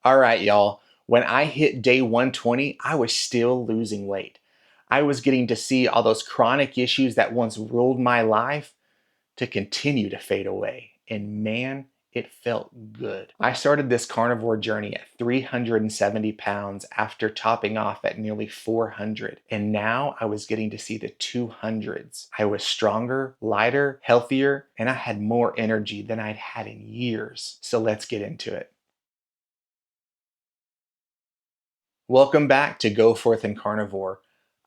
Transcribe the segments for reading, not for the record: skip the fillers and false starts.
All right, y'all. When I hit day 120, I was still losing weight. I was getting to see all those chronic issues that once ruled my life to continue to fade away. And man, it felt good. I started this carnivore journey at 370 pounds after topping off at nearly 400. And now I was getting to see the 200s. I was stronger, lighter, healthier, and I had more energy than I'd had in years. So let's get into it. Welcome back to Goforth&Carnivore.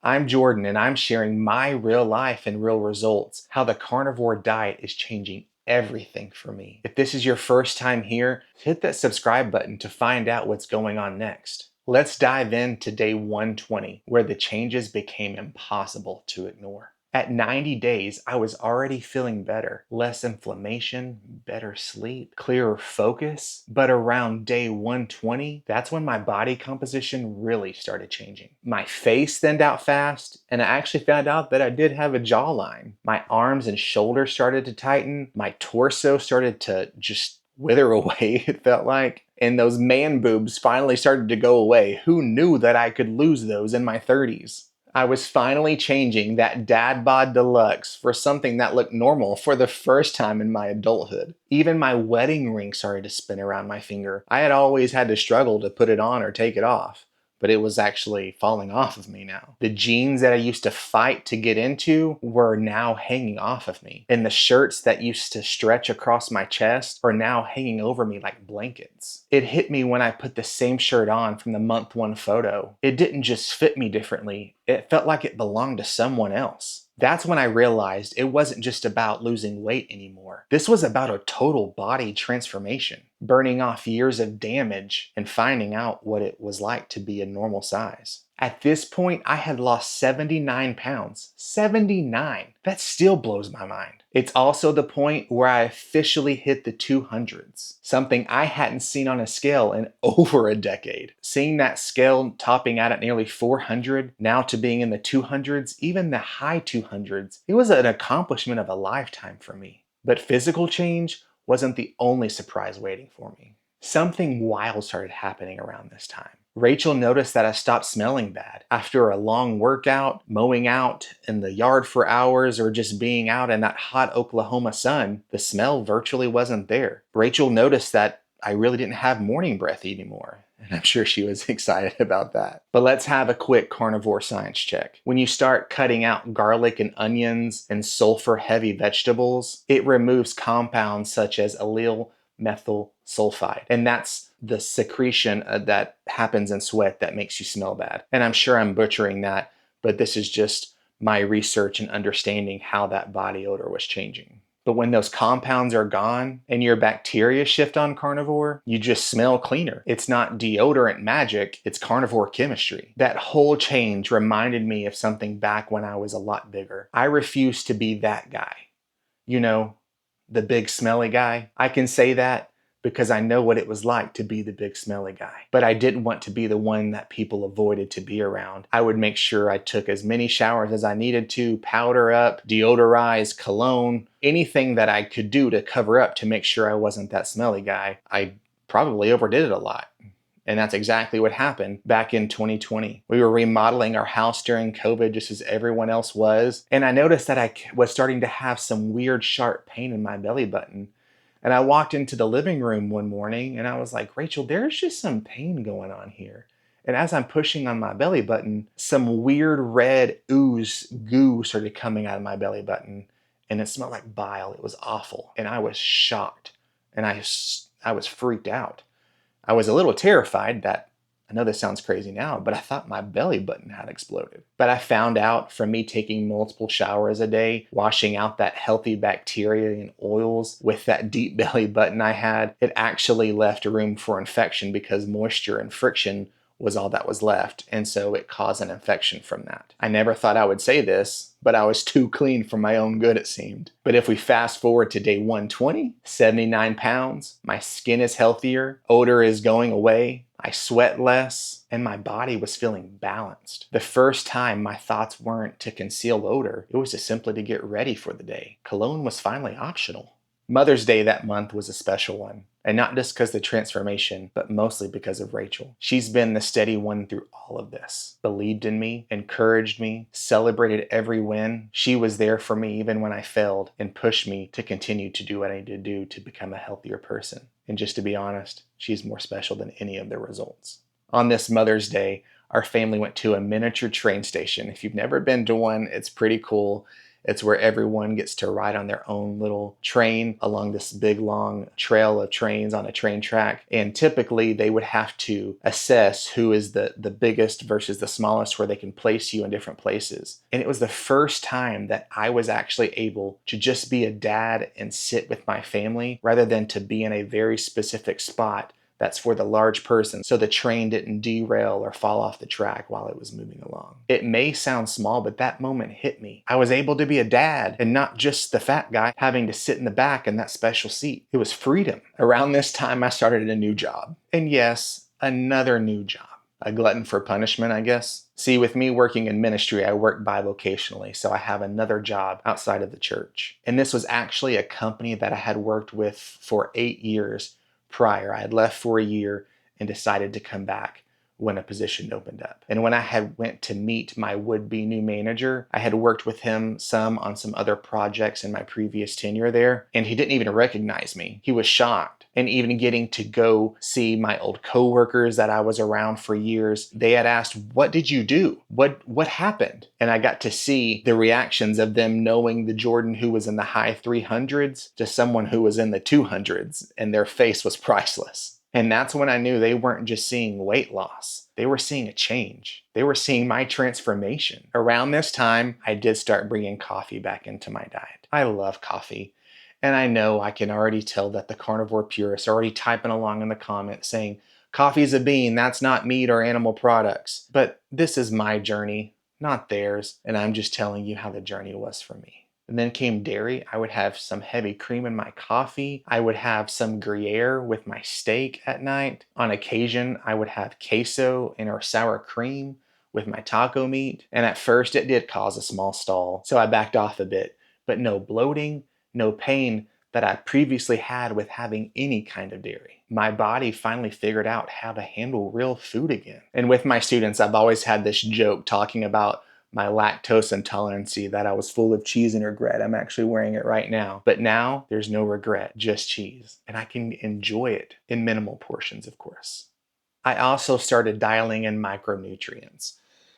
I'm Jordan and I'm sharing my real life and real results, how the carnivore diet is changing everything for me. If this is your first time here, hit that subscribe button to find out what's going on next. Let's dive into day 120, where the changes became impossible to ignore. At 90 days, I was already feeling better. Less inflammation, better sleep, clearer focus. But around day 120, that's when my body composition really started changing. My face thinned out fast, and I actually found out that I did have a jawline. My arms and shoulders started to tighten. My torso started to just wither away, it felt like. And those man boobs finally started to go away. Who knew that I could lose those in my 30s? I was finally changing that dad bod deluxe for something that looked normal for the first time in my adulthood. Even my wedding ring started to spin around my finger. I had always had to struggle to put it on or take it off, but it was actually falling off of me now. The jeans that I used to fight to get into were now hanging off of me. And the shirts that used to stretch across my chest are now hanging over me like blankets. It hit me when I put the same shirt on from the month one photo. It didn't just fit me differently, it felt like it belonged to someone else. That's when I realized it wasn't just about losing weight anymore. This was about a total body transformation, burning off years of damage and finding out what it was like to be a normal size. At this point, I had lost 79 pounds. 79! That still blows my mind. It's also the point where I officially hit the 200s, something I hadn't seen on a scale in over a decade. Seeing that scale topping out at nearly 400, now to being in the 200s, even the high 200s, it was an accomplishment of a lifetime for me. But physical change wasn't the only surprise waiting for me. Something wild started happening around this time. Rachel noticed that I stopped smelling bad. After a long workout, mowing out in the yard for hours, or just being out in that hot Oklahoma sun, the smell virtually wasn't there. Rachel noticed that I really didn't have morning breath anymore. And I'm sure she was excited about that. But let's have a quick carnivore science check. When you start cutting out garlic and onions and sulfur-heavy vegetables, it removes compounds such as allyl methyl sulfide. And that's the secretion that happens in sweat that makes you smell bad. And I'm sure I'm butchering that, but this is just my research and understanding how that body odor was changing. But when those compounds are gone and your bacteria shift on carnivore, you just smell cleaner. It's not deodorant magic, it's carnivore chemistry. That whole change reminded me of something back when I was a lot bigger. I refused to be that guy. You know, the big smelly guy. I can say that because I know what it was like to be the big smelly guy. But I didn't want to be the one that people avoided to be around. I would make sure I took as many showers as I needed to, powder up, deodorize, cologne, anything that I could do to cover up to make sure I wasn't that smelly guy. I probably overdid it a lot. And that's exactly what happened back in 2020. We were remodeling our house during COVID just as everyone else was. And I noticed that I was starting to have some weird sharp pain in my belly button. And I walked into the living room one morning and I was like, Rachel, there's just some pain going on here. And as I'm pushing on my belly button, some weird red ooze goo started coming out of my belly button. And it smelled like bile. It was awful. And I was shocked. And I was freaked out. I was a little terrified that, I know this sounds crazy now, but I thought my belly button had exploded. But I found out from me taking multiple showers a day, washing out that healthy bacteria and oils with that deep belly button I had, it actually left room for infection because moisture and friction was all that was left, and so it caused an infection from that. I never thought I would say this, but I was too clean for my own good, it seemed. But if we fast forward to day 120, 79 pounds, my skin is healthier, odor is going away, I sweat less, and my body was feeling balanced. The first time my thoughts weren't to conceal odor, it was just simply to get ready for the day. Cologne was finally optional. Mother's Day that month was a special one. And not just because of the transformation, but mostly because of Rachel. She's been the steady one through all of this. Believed in me, encouraged me, celebrated every win. She was there for me even when I failed and pushed me to continue to do what I need to do to become a healthier person. And just to be honest, she's more special than any of the results. On this Mother's Day, our family went to a miniature train station. If you've never been to one, it's pretty cool. It's where everyone gets to ride on their own little train along this big long trail of trains on a train track. And typically they would have to assess who is the biggest versus the smallest, where they can place you in different places. And it was the first time that I was actually able to just be a dad and sit with my family rather than to be in a very specific spot that's for the large person, so the train didn't derail or fall off the track while it was moving along. It may sound small, but that moment hit me. I was able to be a dad and not just the fat guy having to sit in the back in that special seat. It was freedom. Around this time, I started a new job. And yes, another new job. A glutton for punishment, I guess. See, with me working in ministry, I work bivocationally, so I have another job outside of the church. And this was actually a company that I had worked with for 8 years prior. I had left for a year and decided to come back when a position opened up. And when I had went to meet my would-be new manager, I had worked with him on some other projects in my previous tenure there, and he didn't even recognize me. He was shocked. And even getting to go see my old coworkers that I was around for years, they had asked, "What did you do? What happened?" And I got to see the reactions of them knowing the Jordan who was in the high 300s to someone who was in the 200s, and their face was priceless. And that's when I knew they weren't just seeing weight loss. They were seeing a change. They were seeing my transformation. Around this time, I did start bringing coffee back into my diet. I love coffee. And I know I can already tell that the carnivore purists are already typing along in the comments saying, "Coffee's a bean, that's not meat or animal products." But this is my journey, not theirs. And I'm just telling you how the journey was for me. And then came dairy. I would have some heavy cream in my coffee. I would have some Gruyere with my steak at night. On occasion, I would have queso or sour cream with my taco meat. And at first, it did cause a small stall, so I backed off a bit. But no bloating, no pain that I previously had with having any kind of dairy. My body finally figured out how to handle real food again. And with my students, I've always had this joke talking about my lactose intolerance, that I was full of cheese and regret. I'm actually wearing it right now. But now there's no regret, just cheese. And I can enjoy it in minimal portions, of course. I also started dialing in micronutrients.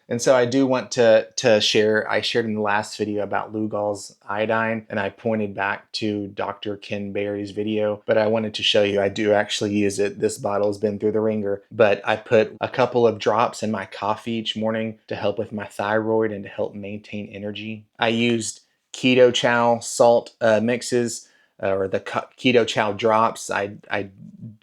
And so I do want to share, I shared in the last video about Lugol's iodine, and I pointed back to Dr. Ken Berry's video, but I wanted to show you I do actually use it. This bottle has been through the ringer, but I put a couple of drops in my coffee each morning to help with my thyroid and to help maintain energy. I used Keto Chow salt mixes, or the Keto Chow drops. I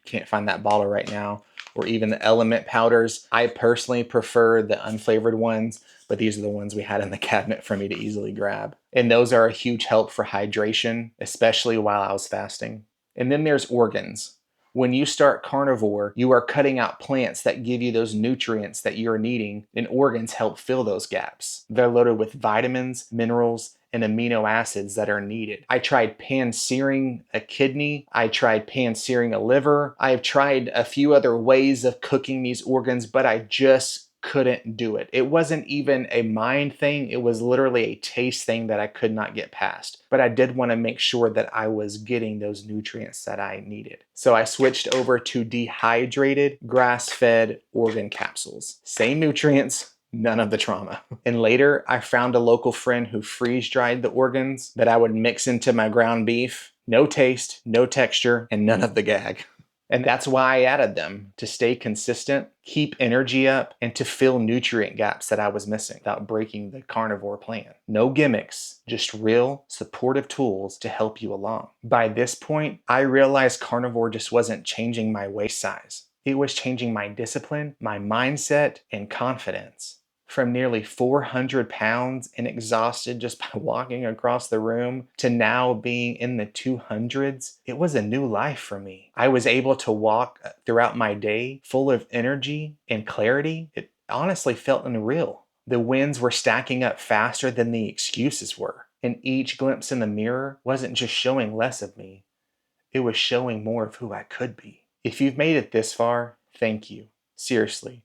can't find that bottle right now. Or even the element powders. I personally prefer the unflavored ones, but these are the ones we had in the cabinet for me to easily grab. And those are a huge help for hydration, especially while I was fasting. And then there's organs. When you start carnivore, you are cutting out plants that give you those nutrients that you're needing, and organs help fill those gaps. They're loaded with vitamins, minerals, and amino acids that are needed. I tried pan-searing a kidney. I tried pan-searing a liver. I've tried a few other ways of cooking these organs, but I just couldn't do it. It wasn't even a mind thing. It was literally a taste thing that I could not get past. But I did want to make sure that I was getting those nutrients that I needed. So I switched over to dehydrated, grass-fed organ capsules. Same nutrients, none of the trauma. And later, I found a local friend who freeze-dried the organs that I would mix into my ground beef. No taste, no texture, and none of the gag. And that's why I added them, to stay consistent, keep energy up, and to fill nutrient gaps that I was missing without breaking the carnivore plan. No gimmicks, just real supportive tools to help you along. By this point, I realized carnivore just wasn't changing my waist size. It was changing my discipline, my mindset, and confidence. From nearly 400 pounds and exhausted just by walking across the room to now being in the 200s, it was a new life for me. I was able to walk throughout my day full of energy and clarity. It honestly felt unreal. The wins were stacking up faster than the excuses were, and each glimpse in the mirror wasn't just showing less of me. It was showing more of who I could be. If you've made it this far, thank you. Seriously.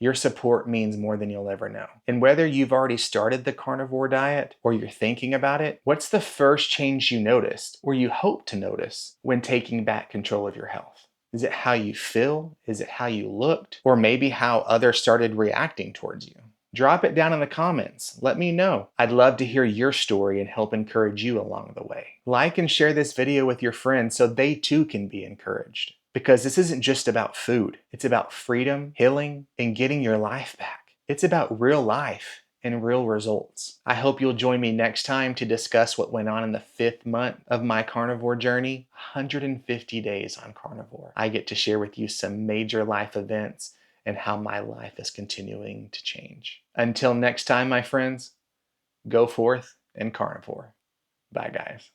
Your support means more than you'll ever know. And whether you've already started the carnivore diet or you're thinking about it, what's the first change you noticed or you hope to notice when taking back control of your health? Is it how you feel? Is it how you looked? Or maybe how others started reacting towards you? Drop it down in the comments. Let me know. I'd love to hear your story and help encourage you along the way. Like and share this video with your friends so they too can be encouraged. Because this isn't just about food. It's about freedom, healing, and getting your life back. It's about real life and real results. I hope you'll join me next time to discuss what went on in the 5th month of my carnivore journey, 150 days on carnivore. I get to share with you some major life events and how my life is continuing to change. Until next time, my friends, go forth and carnivore. Bye, guys.